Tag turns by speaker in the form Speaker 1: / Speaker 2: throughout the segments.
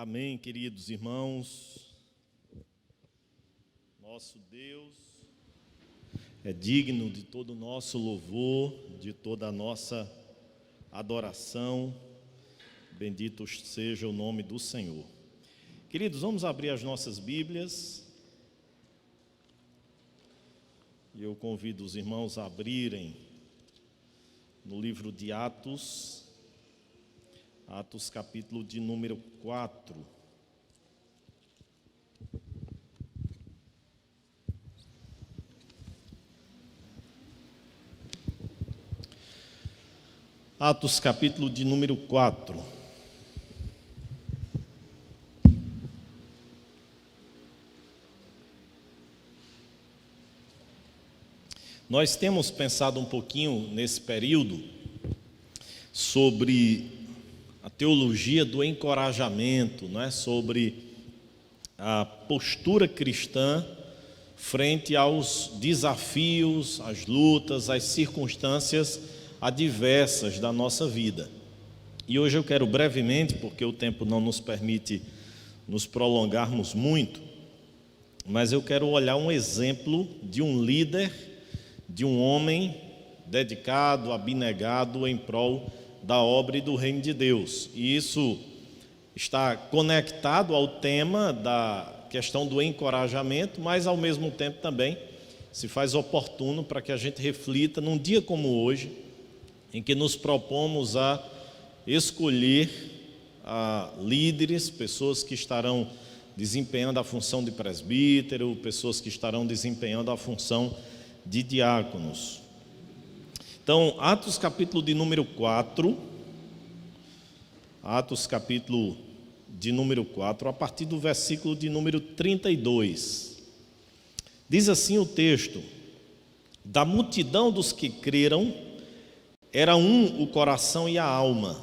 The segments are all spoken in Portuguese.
Speaker 1: Amém, queridos irmãos. Nosso Deus é digno de todo o nosso louvor, de toda a nossa adoração. Bendito seja o nome do Senhor. Queridos, vamos abrir as nossas Bíblias. E eu convido os irmãos a abrirem no livro de Atos, capítulo de número 4. Atos, capítulo de número 4. Nós temos pensado um pouquinho nesse período sobre a teologia do encorajamento, sobre a postura cristã frente aos desafios, às lutas, às circunstâncias adversas da nossa vida. E hoje eu quero brevemente, porque o tempo não nos permite nos prolongarmos muito, mas eu quero olhar um exemplo de um líder, de um homem dedicado, abnegado em prol da obra e do reino de Deus. E isso está conectado ao tema da questão do encorajamento, mas ao mesmo tempo também se faz oportuno para que a gente reflita num dia como hoje, em que nos propomos a escolher líderes, pessoas que estarão desempenhando a função de presbítero, pessoas que estarão desempenhando a função de diáconos. Então, Atos capítulo de número 4, Atos capítulo de número 4, a partir do versículo de número 32. Diz assim o texto: da multidão dos que creram, era um o coração e a alma.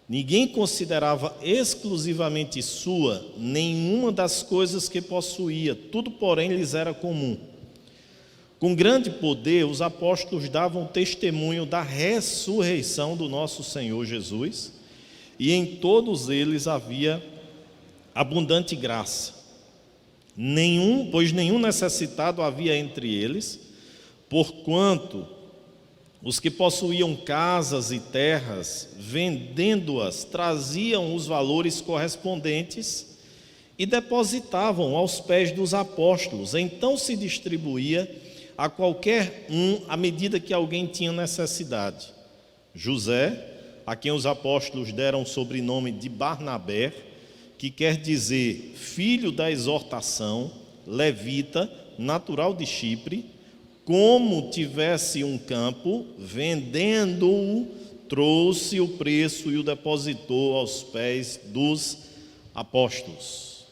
Speaker 1: Ninguém considerava exclusivamente sua nenhuma das coisas que possuía, tudo, porém, lhes era comum. Com grande poder, os apóstolos davam testemunho da ressurreição do nosso Senhor Jesus, e em todos eles havia abundante graça. Pois nenhum necessitado havia entre eles, porquanto os que possuíam casas e terras, vendendo-as, traziam os valores correspondentes e depositavam aos pés dos apóstolos. Então se distribuía a qualquer um à medida que alguém tinha necessidade. José, a quem os apóstolos deram o sobrenome de Barnabé, que quer dizer filho da exortação, levita, natural de Chipre, como tivesse um campo, vendendo-o, trouxe o preço e o depositou aos pés dos apóstolos.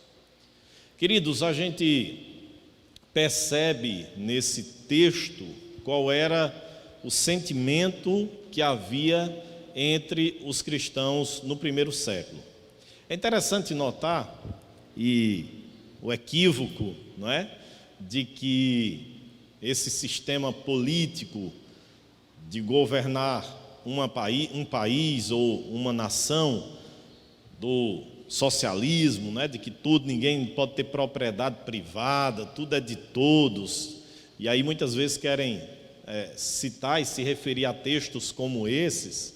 Speaker 1: Queridos, a gente percebe nesse texto qual era o sentimento que havia entre os cristãos no primeiro século. É interessante notar o equívoco, de que esse sistema político de governar um país ou uma nação do socialismo, de que ninguém pode ter propriedade privada, tudo é de todos, e aí muitas vezes querem citar e se referir a textos como esses,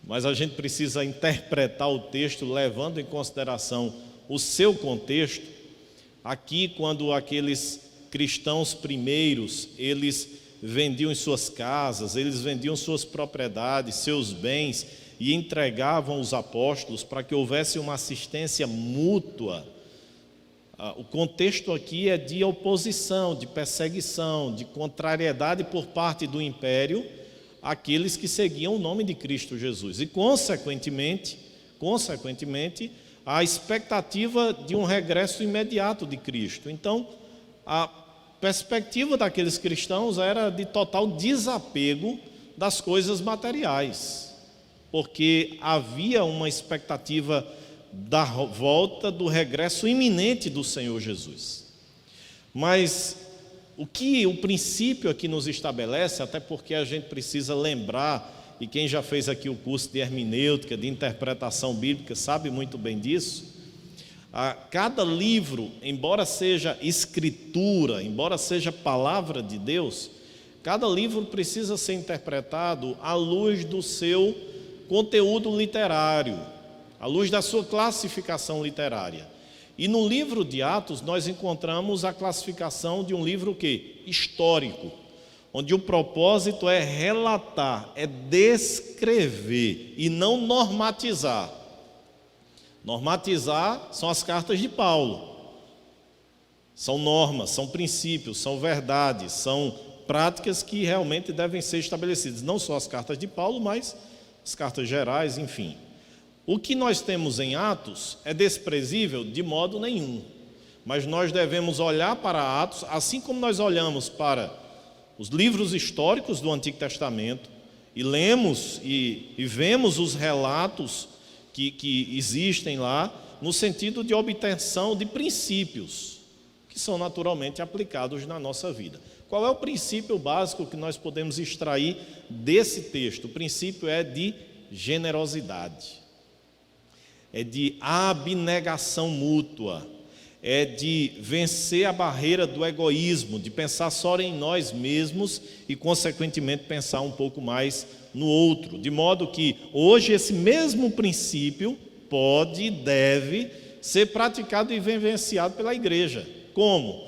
Speaker 1: mas a gente precisa interpretar o texto levando em consideração o seu contexto. Aqui, quando aqueles cristãos primeiros, eles vendiam suas casas, eles vendiam suas propriedades, seus bens, e entregavam os apóstolos para que houvesse uma assistência mútua. O contexto aqui é de oposição, de perseguição, de contrariedade por parte do império àqueles que seguiam o nome de Cristo Jesus. E, consequentemente, a expectativa de um regresso imediato de Cristo. Então, a perspectiva daqueles cristãos era de total desapego das coisas materiais, porque havia uma expectativa da volta, do regresso iminente do Senhor Jesus. Mas o princípio aqui nos estabelece, até porque a gente precisa lembrar e quem já fez aqui o curso de hermenêutica, de interpretação bíblica, sabe muito bem disso. Cada livro, embora seja escritura, embora seja palavra de Deus, cada livro precisa ser interpretado à luz do seu conteúdo literário, à luz da sua classificação literária. E no livro de Atos nós encontramos a classificação de um livro o quê? Histórico, onde o propósito é relatar, é descrever e não normatizar. Normatizar são as cartas de Paulo. São normas, são princípios, são verdades, são práticas que realmente devem ser estabelecidas. Não só as cartas de Paulo, mas as cartas gerais, enfim. O que nós temos em Atos é desprezível de modo nenhum. Mas nós devemos olhar para Atos, assim como nós olhamos para os livros históricos do Antigo Testamento, e lemos e vemos os relatos que existem lá, no sentido de obtenção de princípios, que são naturalmente aplicados na nossa vida. Qual é o princípio básico que nós podemos extrair desse texto? O princípio é de generosidade, é de abnegação mútua, é de vencer a barreira do egoísmo, de pensar só em nós mesmos e, consequentemente, pensar um pouco mais no outro. De modo que hoje esse mesmo princípio pode e deve ser praticado e vivenciado pela igreja. Como?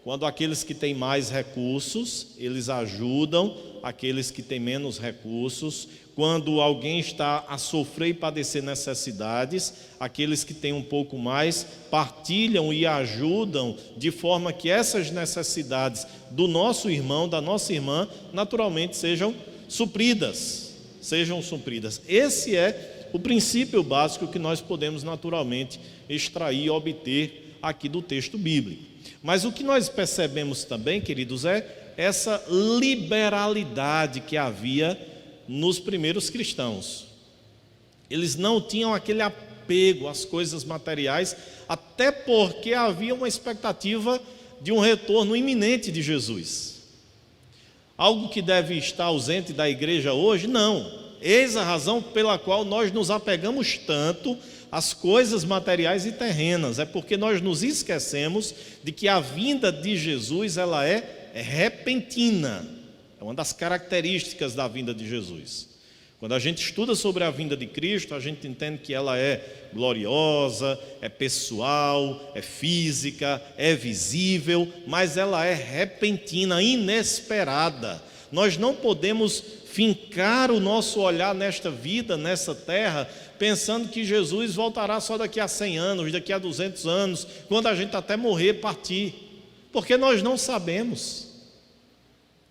Speaker 1: Quando aqueles que têm mais recursos, eles ajudam aqueles que têm menos recursos. Quando alguém está a sofrer e padecer necessidades, aqueles que têm um pouco mais partilham e ajudam, de forma que essas necessidades do nosso irmão, da nossa irmã, naturalmente sejam supridas. Esse é o princípio básico que nós podemos naturalmente extrair e obter aqui do texto bíblico. Mas o que nós percebemos também, queridos, é essa liberalidade que havia nos primeiros cristãos. Eles não tinham aquele apego às coisas materiais, até porque havia uma expectativa de um retorno iminente de Jesus. Algo que deve estar ausente da igreja hoje? Não. Eis a razão pela qual nós nos apegamos tanto às coisas materiais e terrenas. É porque nós nos esquecemos de que a vinda de Jesus, ela é repentina. É uma das características da vinda de Jesus. Quando a gente estuda sobre a vinda de Cristo, a gente entende que ela é gloriosa, é pessoal, é física, é visível, mas ela é repentina, inesperada. Nós não podemos fincar o nosso olhar nesta vida, nessa terra, pensando que Jesus voltará só daqui a 100 anos, daqui a 200 anos, quando a gente até morrer, partir. Porque nós não sabemos.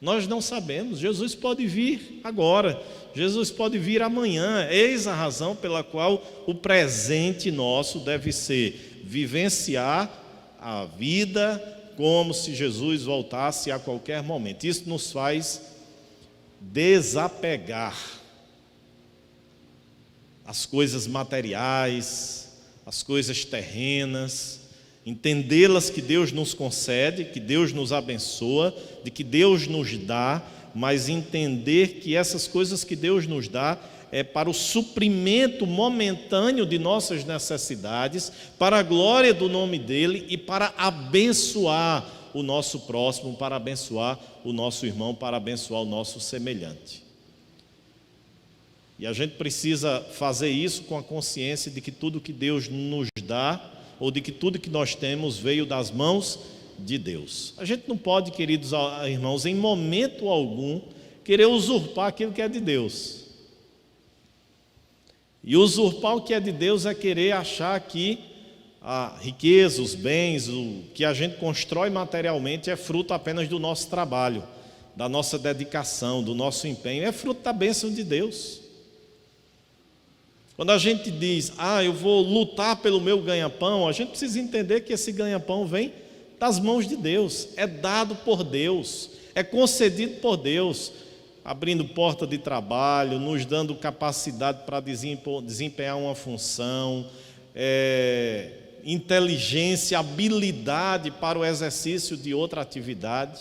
Speaker 1: Nós não sabemos. Jesus pode vir agora, Jesus pode vir amanhã. Eis a razão pela qual o presente nosso deve ser vivenciar a vida como se Jesus voltasse a qualquer momento. Isso nos faz desapegar as coisas materiais, as coisas terrenas, entendê-las que Deus nos concede, que Deus nos abençoa, de que Deus nos dá, mas entender que essas coisas que Deus nos dá é para o suprimento momentâneo de nossas necessidades, para a glória do nome dEle e para abençoar o nosso próximo, para abençoar o nosso irmão, para abençoar o nosso semelhante. E a gente precisa fazer isso com a consciência de que tudo que Deus nos dá, ou de que tudo que nós temos veio das mãos de Deus. A gente não pode, queridos irmãos, em momento algum, querer usurpar aquilo que é de Deus. E usurpar o que é de Deus é querer achar que a riqueza, os bens, o que a gente constrói materialmente é fruto apenas do nosso trabalho, da nossa dedicação, do nosso empenho, é fruto da bênção de Deus. Quando a gente diz, eu vou lutar pelo meu ganha-pão, a gente precisa entender que esse ganha-pão vem das mãos de Deus, é dado por Deus, é concedido por Deus, abrindo porta de trabalho, nos dando capacidade para desempenhar uma função, inteligência, habilidade para o exercício de outra atividade.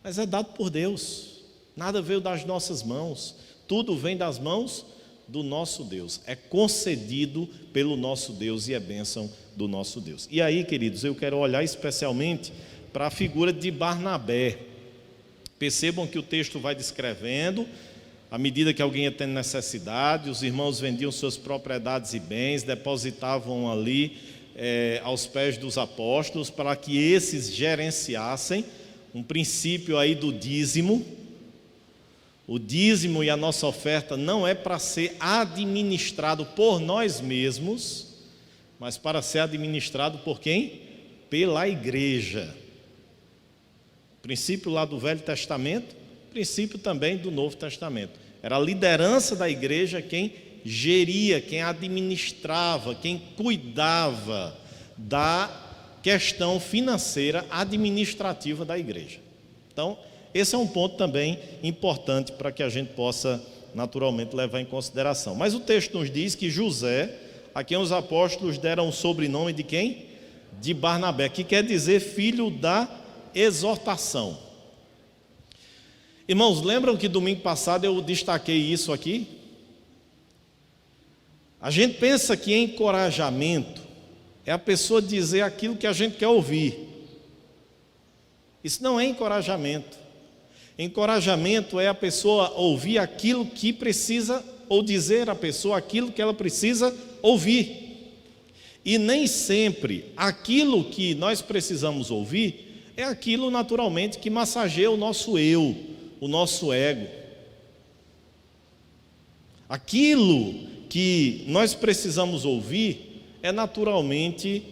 Speaker 1: Mas é dado por Deus. Nada veio das nossas mãos, tudo vem das mãos do nosso Deus, é concedido pelo nosso Deus e é bênção do nosso Deus. E aí, queridos, eu quero olhar especialmente para a figura de Barnabé. Percebam que o texto vai descrevendo, à medida que alguém ia tendo necessidade, os irmãos vendiam suas propriedades e bens, depositavam ali aos pés dos apóstolos, para que esses gerenciassem um princípio aí do dízimo. O dízimo e a nossa oferta não é para ser administrado por nós mesmos, mas para ser administrado por quem? Pela igreja. Princípio lá do Velho Testamento, princípio também do Novo Testamento. Era a liderança da igreja quem geria, quem administrava, quem cuidava da questão financeira administrativa da igreja. Então, esse é um ponto também importante para que a gente possa naturalmente levar em consideração. Mas o texto nos diz que José, a quem os apóstolos deram o sobrenome de quem? De Barnabé, que quer dizer filho da exortação. Irmãos, lembram que domingo passado eu destaquei isso aqui? A gente pensa que encorajamento é a pessoa dizer aquilo que a gente quer ouvir. Isso não é encorajamento. Encorajamento é a pessoa ouvir aquilo que precisa, ou dizer à pessoa aquilo que ela precisa ouvir. E nem sempre aquilo que nós precisamos ouvir é aquilo naturalmente que massageia o nosso eu, o nosso ego. Aquilo que nós precisamos ouvir é naturalmente,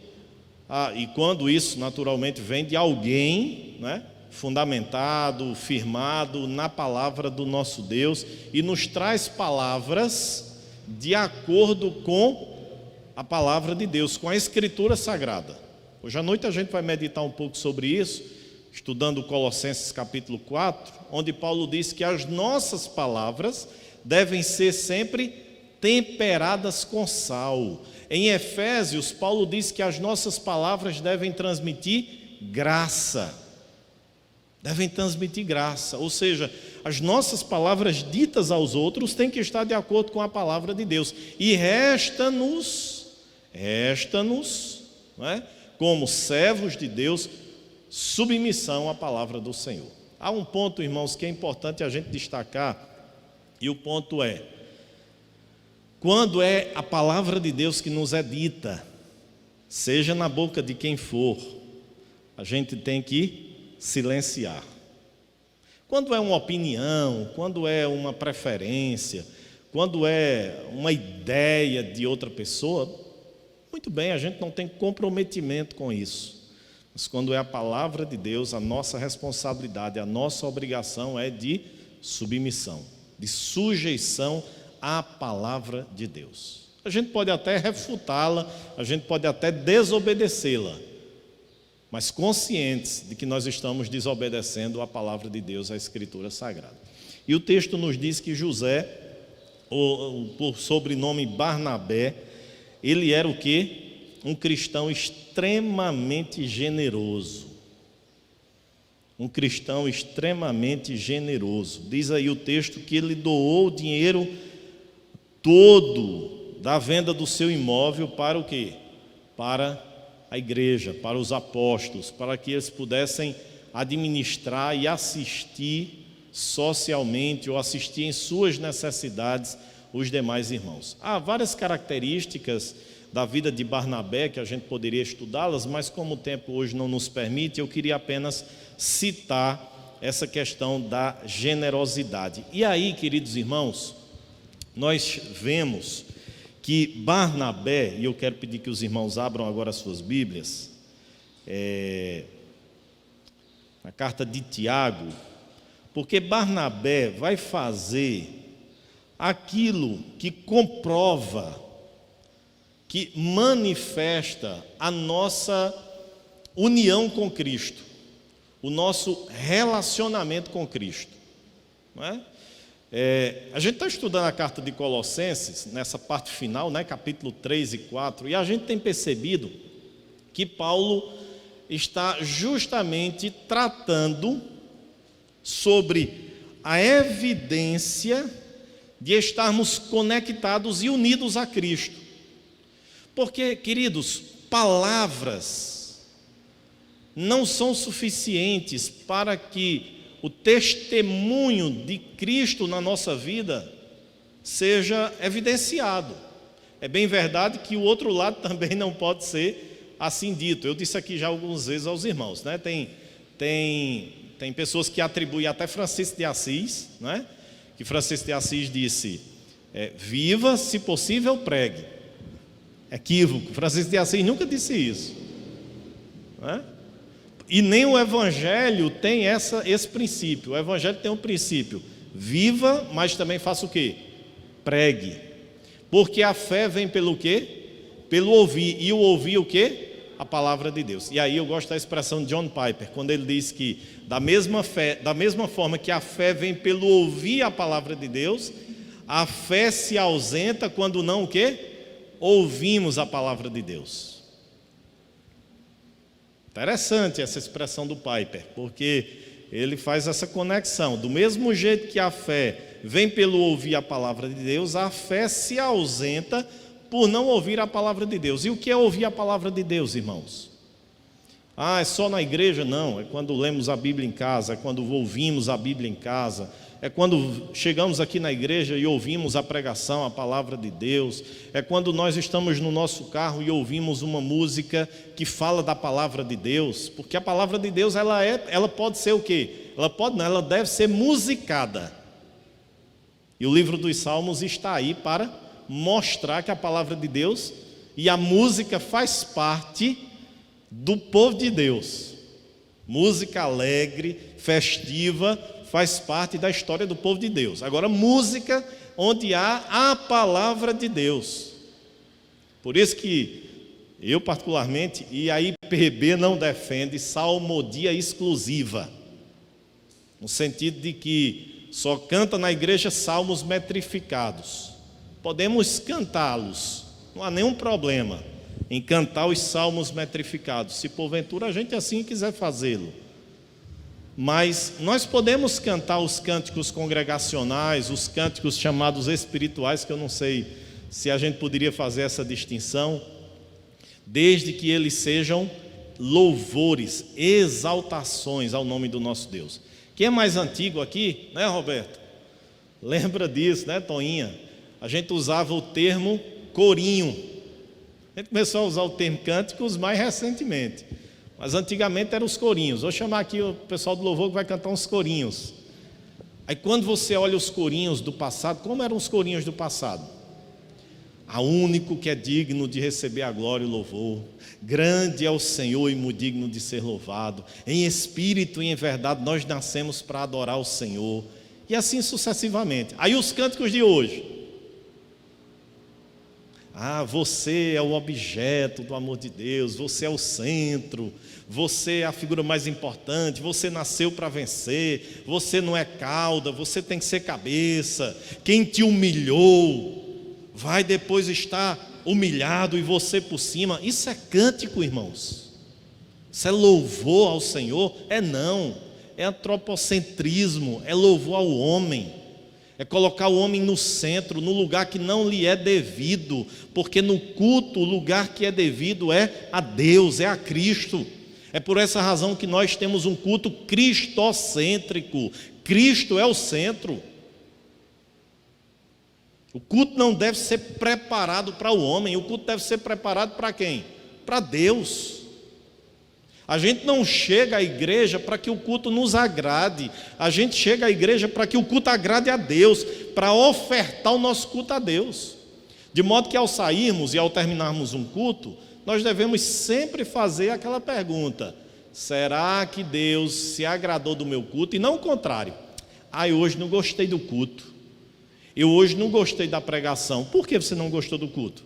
Speaker 1: e quando isso naturalmente vem de alguém, né, fundamentado, firmado na palavra do nosso Deus, e nos traz palavras de acordo com a palavra de Deus, com a Escritura Sagrada. Hoje à noite a gente vai meditar um pouco sobre isso, estudando Colossenses capítulo 4, onde Paulo diz que as nossas palavras devem ser sempre temperadas com sal. Em Efésios, Paulo diz que as nossas palavras devem transmitir graça. Devem transmitir graça, ou seja, as nossas palavras ditas aos outros têm que estar de acordo com a palavra de Deus. E resta-nos, não é? Como servos de Deus, submissão à palavra do Senhor. Há um ponto, irmãos, que é importante a gente destacar, e o ponto é: quando é a palavra de Deus que nos é dita, seja na boca de quem for, a gente tem que silenciar. Quando é uma opinião, quando é uma preferência, quando é uma ideia de outra pessoa, muito bem, a gente não tem comprometimento com isso. Mas quando é a palavra de Deus, a nossa responsabilidade, a nossa obrigação é de submissão, de sujeição à palavra de Deus. A gente pode até refutá-la, a gente pode até desobedecê-la, mas conscientes de que nós estamos desobedecendo a palavra de Deus, a Escritura Sagrada. E o texto nos diz que José, por sobrenome Barnabé, ele era o quê? Um cristão extremamente generoso. Um cristão extremamente generoso. Diz aí o texto que ele doou o dinheiro todo da venda do seu imóvel para o quê? Para a igreja, para os apóstolos, para que eles pudessem administrar e assistir socialmente ou assistir em suas necessidades os demais irmãos. Há várias características da vida de Barnabé que a gente poderia estudá-las, mas como o tempo hoje não nos permite, eu queria apenas citar essa questão da generosidade. E aí, queridos irmãos, nós vemos que Barnabé, e eu quero pedir que os irmãos abram agora as suas Bíblias, na carta de Tiago, porque Barnabé vai fazer aquilo que comprova, que manifesta a nossa união com Cristo, o nosso relacionamento com Cristo, não é? A gente está estudando a carta de Colossenses, nessa parte final, né, capítulo 3 e 4, e a gente tem percebido que Paulo está justamente tratando sobre a evidência de estarmos conectados e unidos a Cristo. Porque, queridos, palavras não são suficientes para que o testemunho de Cristo na nossa vida seja evidenciado. É bem verdade que o outro lado também não pode ser assim dito. Eu disse aqui já algumas vezes aos irmãos, né? Tem pessoas que atribuem até Francisco de Assis, né? Que Francisco de Assis disse, viva, se possível, pregue. Equívoco, Francisco de Assis nunca disse isso, né? E nem o Evangelho tem esse princípio. O Evangelho tem um princípio: viva, mas também faça o quê? Pregue. Porque a fé vem pelo quê? Pelo ouvir. E o ouvir o quê? A palavra de Deus. E aí eu gosto da expressão de John Piper, quando ele diz que da mesma forma que a fé vem pelo ouvir a palavra de Deus, a fé se ausenta quando não o quê? Ouvimos a palavra de Deus. Interessante essa expressão do Piper, porque ele faz essa conexão. Do mesmo jeito que a fé vem pelo ouvir a palavra de Deus, a fé se ausenta por não ouvir a palavra de Deus. E o que é ouvir a palavra de Deus, irmãos? É só na igreja? Não, é quando lemos a Bíblia em casa, é quando ouvimos a Bíblia em casa, é quando chegamos aqui na igreja e ouvimos a pregação, a palavra de Deus, é quando nós estamos no nosso carro e ouvimos uma música que fala da palavra de Deus, porque a palavra de Deus ela pode ser o quê? Ela deve ser musicada. E o livro dos Salmos está aí para mostrar que a palavra de Deus e a música faz parte do povo de Deus. Música alegre, festiva, faz parte da história do povo de Deus. Agora, música onde há a palavra de Deus. Por isso que eu particularmente, e a IPB não defende salmodia exclusiva, no sentido de que só canta na igreja salmos metrificados. Podemos cantá-los, não há nenhum problema em cantar os salmos metrificados, se porventura a gente assim quiser fazê-lo. Mas nós podemos cantar os cânticos congregacionais, os cânticos chamados espirituais, que eu não sei se a gente poderia fazer essa distinção, desde que eles sejam louvores, exaltações ao nome do nosso Deus. Quem é mais antigo aqui, né, Roberto? Lembra disso, né, Toinha? A gente usava o termo corinho. A gente começou a usar o termo cânticos mais recentemente. Mas antigamente eram os corinhos. Vou chamar aqui o pessoal do louvor que vai cantar uns corinhos. Aí quando você olha os corinhos do passado, como eram os corinhos do passado? Há único que é digno de receber a glória e o louvor. Grande é o Senhor e muito digno de ser louvado. Em espírito e em verdade nós nascemos para adorar o Senhor. E assim sucessivamente. Aí os cânticos de hoje. Você é o objeto do amor de Deus, você é o centro, você é a figura mais importante, você nasceu para vencer, você não é cauda, você tem que ser cabeça, quem te humilhou vai depois estar humilhado e você por cima. Isso é cântico, irmãos? Isso é louvor ao Senhor? Não, é antropocentrismo, é louvor ao homem. É colocar o homem no centro, no lugar que não lhe é devido, porque no culto o lugar que é devido é a Deus, é a Cristo. É por essa razão que nós temos um culto cristocêntrico. Cristo é o centro. O culto não deve ser preparado para o homem, o culto deve ser preparado para quem? Para Deus. A gente não chega à igreja para que o culto nos agrade. A gente chega à igreja para que o culto agrade a Deus, para ofertar o nosso culto a Deus. De modo que ao sairmos e ao terminarmos um culto, nós devemos sempre fazer aquela pergunta: será que Deus se agradou do meu culto? E não o contrário. Eu hoje não gostei do culto. Eu hoje não gostei da pregação. Por que você não gostou do culto?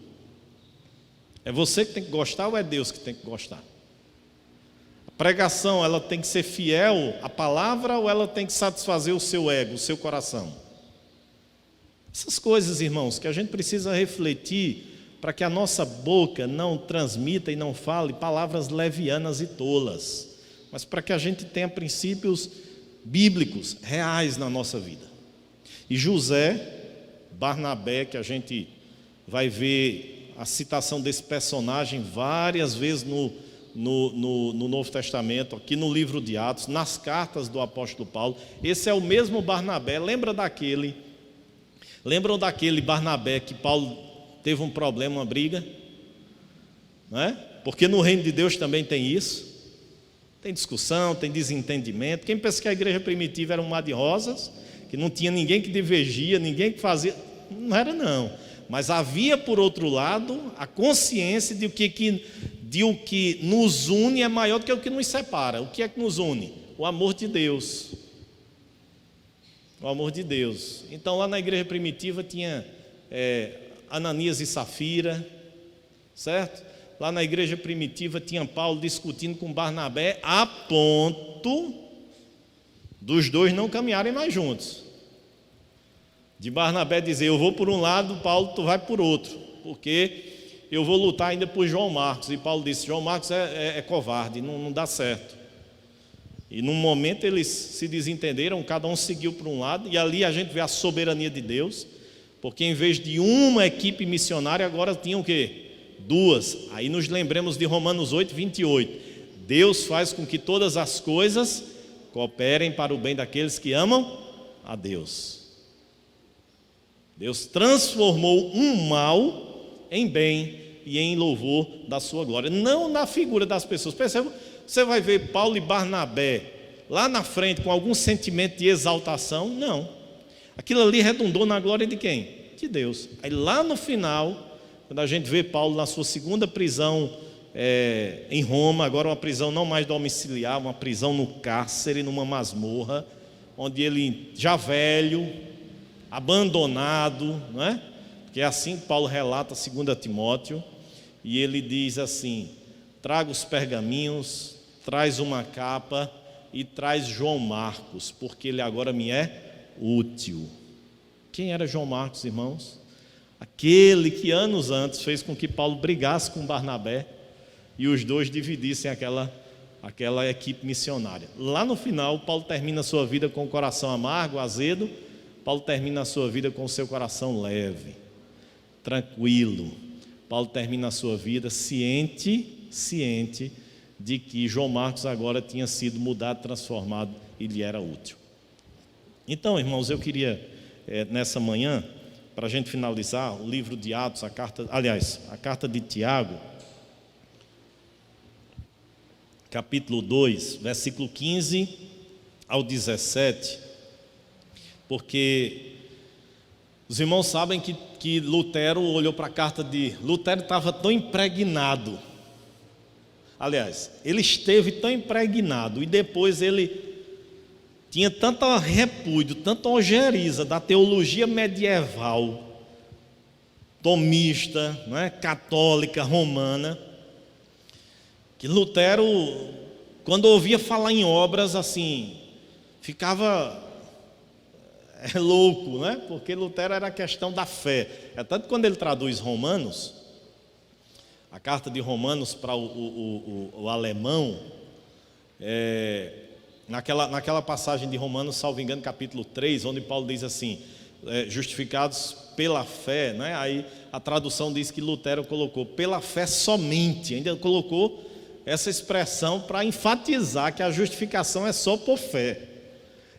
Speaker 1: É você que tem que gostar ou é Deus que tem que gostar? Pregação, ela tem que ser fiel à palavra ou ela tem que satisfazer o seu ego, o seu coração? Essas coisas, irmãos, que a gente precisa refletir para que a nossa boca não transmita e não fale palavras levianas e tolas, mas para que a gente tenha princípios bíblicos, reais na nossa vida. E José, Barnabé, que a gente vai ver a citação desse personagem várias vezes no Novo Testamento, aqui no livro de Atos, nas cartas do apóstolo Paulo. Esse é o mesmo Barnabé. Lembram daquele Barnabé que Paulo teve um problema, uma briga? Não é? Porque no reino de Deus também tem isso. Tem discussão, tem desentendimento. Quem pensa que a igreja primitiva era um mar de rosas, que não tinha ninguém que divergia, ninguém que fazia? Não era, não. Mas havia, por outro lado, a consciência de o que nos une é maior do que o que nos separa. O que é que nos une? O amor de Deus. O amor de Deus. Então, lá na igreja primitiva tinha Ananias e Safira, certo? Lá na igreja primitiva tinha Paulo discutindo com Barnabé, a ponto dos dois não caminharem mais juntos. De Barnabé dizer: eu vou por um lado, Paulo, tu vai por outro, porque eu vou lutar ainda por João Marcos. E Paulo disse: João Marcos é covarde, não dá certo. E num momento eles se desentenderam, cada um seguiu para um lado, e ali a gente vê a soberania de Deus, porque em vez de uma equipe missionária, agora tinham o quê? Duas. Aí nos lembremos de Romanos 8, 28. Deus faz com que todas as coisas cooperem para o bem daqueles que amam a Deus. Deus transformou um mal em bem e em louvor da sua glória, não na figura das pessoas. Perceba, você vai ver Paulo e Barnabé lá na frente com algum sentimento de exaltação? Não. Aquilo ali redundou na glória de quem? De Deus. Aí lá no final, quando a gente vê Paulo na sua segunda prisão em Roma, agora uma prisão não mais domiciliar, uma prisão no cárcere, numa masmorra, onde ele já velho, abandonado, não é? Que é assim que Paulo relata 2 Timóteo, e ele diz assim: traga os pergaminhos, traz uma capa e traz João Marcos, porque ele agora me é útil. Quem era João Marcos, irmãos? Aquele que anos antes fez com que Paulo brigasse com Barnabé e os dois dividissem aquela equipe missionária. Lá no final, Paulo termina a sua vida com o coração amargo, azedo. Paulo termina a sua vida com o seu coração leve, tranquilo. Paulo termina a sua vida ciente de que João Marcos agora tinha sido mudado, transformado e lhe era útil. Então, irmãos, eu queria nessa manhã, para a gente finalizar, o livro de Atos, a carta de Tiago, capítulo 2, versículo 15 ao 17, porque os irmãos sabem que Lutero olhou para a carta de... Lutero estava tão impregnado, ele esteve tão impregnado, e depois ele tinha tanta repúdio, tanta ojeriza da teologia medieval, tomista, não é? Católica, romana, que Lutero, quando ouvia falar em obras assim, ficava louco, né? Porque Lutero era a questão da fé. É tanto que quando ele traduz Romanos, a carta de Romanos para o alemão, naquela passagem de Romanos, salvo engano, capítulo 3, onde Paulo diz assim, justificados pela fé, né? Aí a tradução diz que Lutero colocou pela fé somente, ainda colocou essa expressão para enfatizar que a justificação é só por fé.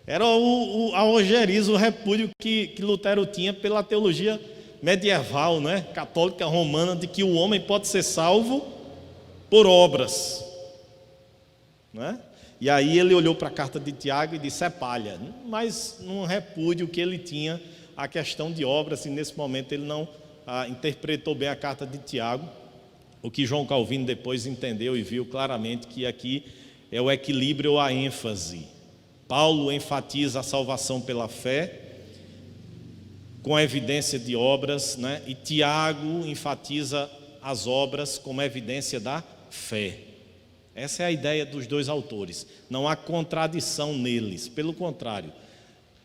Speaker 1: Era a ojeriza, o repúdio que Lutero tinha pela teologia medieval, né? Católica romana, de que o homem pode ser salvo por obras, né? E aí ele olhou para a carta de Tiago e disse: é palha, mas num repúdio que ele tinha a questão de obras, e nesse momento ele não interpretou bem a carta de Tiago, o que João Calvino depois entendeu e viu claramente que aqui é o equilíbrio ou a ênfase. Paulo enfatiza a salvação pela fé, com a evidência de obras, né? E Tiago enfatiza as obras como evidência da fé. Essa é a ideia dos dois autores. Não há contradição neles, pelo contrário,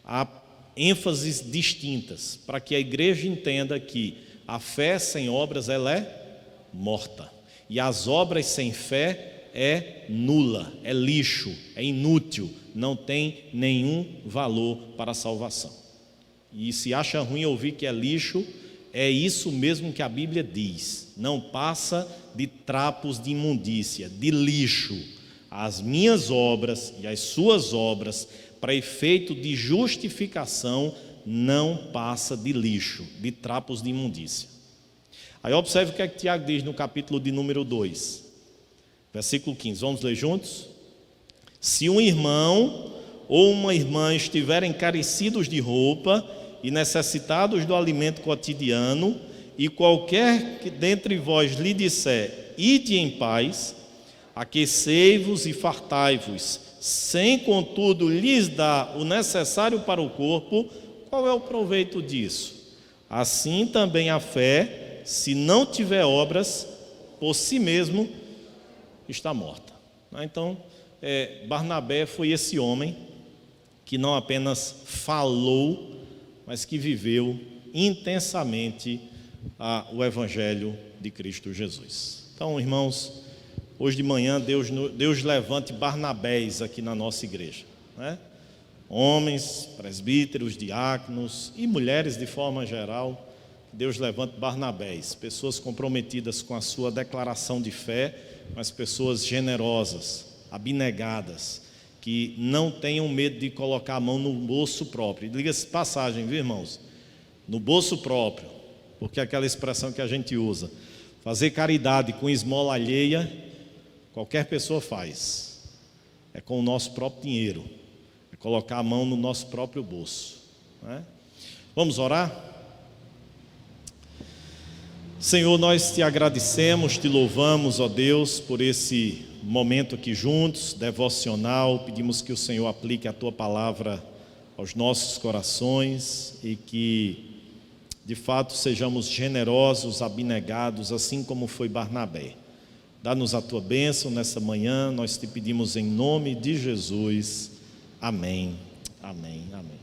Speaker 1: há ênfases distintas, para que a igreja entenda que a fé sem obras ela é morta, e as obras sem fé é nula, é lixo, é inútil, não tem nenhum valor para a salvação. E se acha ruim ouvir que é lixo, é isso mesmo que a Bíblia diz: não passa de trapos de imundícia, de lixo. As minhas obras e as suas obras, para efeito de justificação, não passa de lixo, de trapos de imundícia. Aí observe o que é que Tiago diz no capítulo de número 2, versículo 15, vamos ler juntos? Se um irmão ou uma irmã estiverem carecidos de roupa e necessitados do alimento cotidiano, e qualquer que dentre vós lhe disser, ide em paz, aquecei-vos e fartai-vos, sem contudo lhes dar o necessário para o corpo, qual é o proveito disso? Assim também a fé, se não tiver obras, por si mesmo está morta. Então, Barnabé foi esse homem que não apenas falou, mas que viveu intensamente o Evangelho de Cristo Jesus. Então, irmãos, hoje de manhã Deus levante Barnabés aqui na nossa igreja, né? Homens, presbíteros, diáconos e mulheres de forma geral. Deus levante Barnabés, pessoas comprometidas com a sua declaração de fé, mas pessoas generosas, abnegadas, que não tenham medo de colocar a mão no bolso próprio. E diga-se passagem, viu, irmãos? No bolso próprio, porque é aquela expressão que a gente usa, fazer caridade com esmola alheia, qualquer pessoa faz. É com o nosso próprio dinheiro, é colocar a mão no nosso próprio bolso, né? Vamos orar? Senhor, nós te agradecemos, te louvamos, ó Deus, por esse momento aqui juntos, devocional. Pedimos que o Senhor aplique a tua palavra aos nossos corações e que, de fato, sejamos generosos, abnegados, assim como foi Barnabé. Dá-nos a tua bênção nessa manhã, nós te pedimos em nome de Jesus. Amém, amém, amém.